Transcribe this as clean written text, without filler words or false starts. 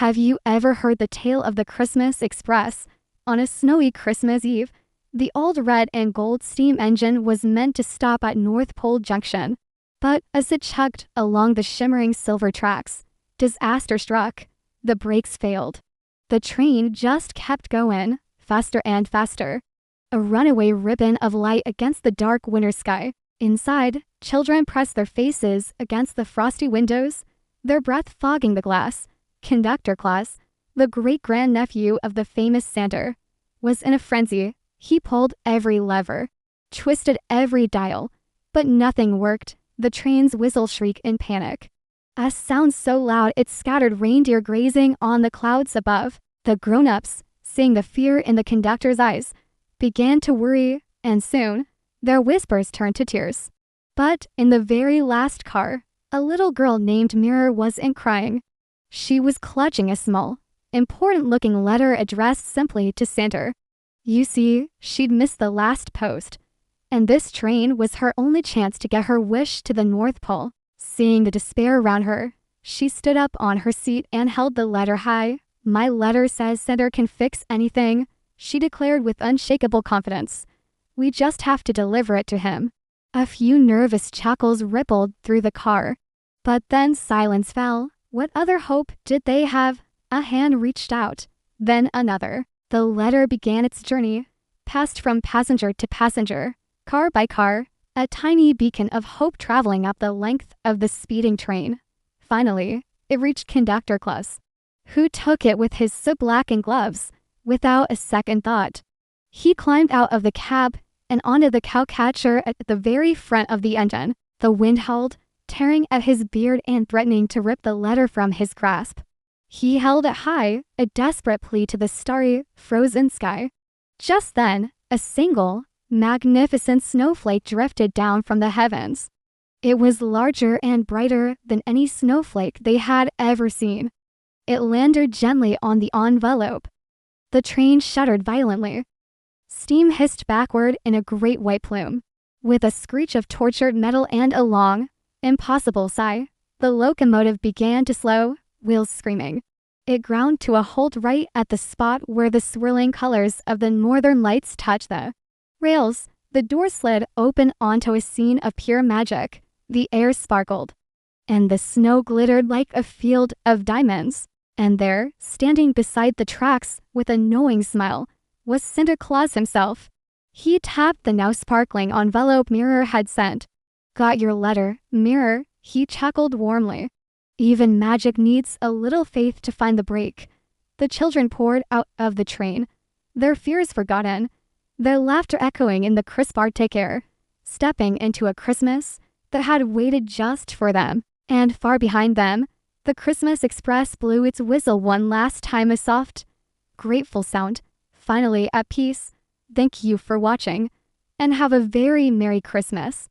Have you ever heard the tale of the Christmas Express? On a snowy Christmas Eve, the old red and gold steam engine was meant to stop at North Pole Junction. But as it chugged along the shimmering silver tracks, disaster struck. The brakes failed. The train just kept going, faster and faster. A runaway ribbon of light against the dark winter sky. Inside, children pressed their faces against the frosty windows, their breath fogging the glass. Conductor Klaus, the great-grandnephew of the famous Santa, was in a frenzy. He pulled every lever, twisted every dial, but nothing worked. The train's whistle shrieked in panic. A sound so loud it scattered reindeer grazing on the clouds above. The grown-ups, seeing the fear in the conductor's eyes, began to worry, and soon, their whispers turned to tears. But in the very last car, a little girl named Mirror wasn't crying. She was clutching a small, important-looking letter addressed simply to Santa. You see, she'd missed the last post, and this train was her only chance to get her wish to the North Pole. Seeing the despair around her, she stood up on her seat and held the letter high. My letter says Santa can fix anything, she declared with unshakable confidence. We just have to deliver it to him. A few nervous chuckles rippled through the car. But then silence fell. What other hope did they have? A hand reached out, then another. The letter began its journey, passed from passenger to passenger, car by car, a tiny beacon of hope traveling up the length of the speeding train. Finally, it reached Conductor Klaus, who took it with his soot-blackened gloves, without a second thought. He climbed out of the cab and onto the cowcatcher at the very front of the engine. The wind howled, tearing at his beard and threatening to rip the letter from his grasp. He held it high, a desperate plea to the starry, frozen sky. Just then, a single, magnificent snowflake drifted down from the heavens. It was larger and brighter than any snowflake they had ever seen. It landed gently on the envelope. The train shuddered violently. Steam hissed backward in a great white plume. With a screech of tortured metal and a long, impossible sigh, the locomotive began to slow, wheels screaming. It ground to a halt right at the spot where the swirling colors of the northern lights touched the rails. The door slid open onto a scene of pure magic. The air sparkled, and the snow glittered like a field of diamonds. And there, standing beside the tracks with a knowing smile, was Santa Claus himself. He tapped the now sparkling envelope Mirror had sent. Got your letter, Mirror, he chuckled warmly. Even magic needs a little faith to find the break. The children poured out of the train, their fears forgotten, their laughter echoing in the crisp Arctic air, stepping into a Christmas that had waited just for them. And far behind them, the Christmas Express blew its whistle one last time, a soft, grateful sound. Finally at peace. Thank you for watching, and have a very Merry Christmas.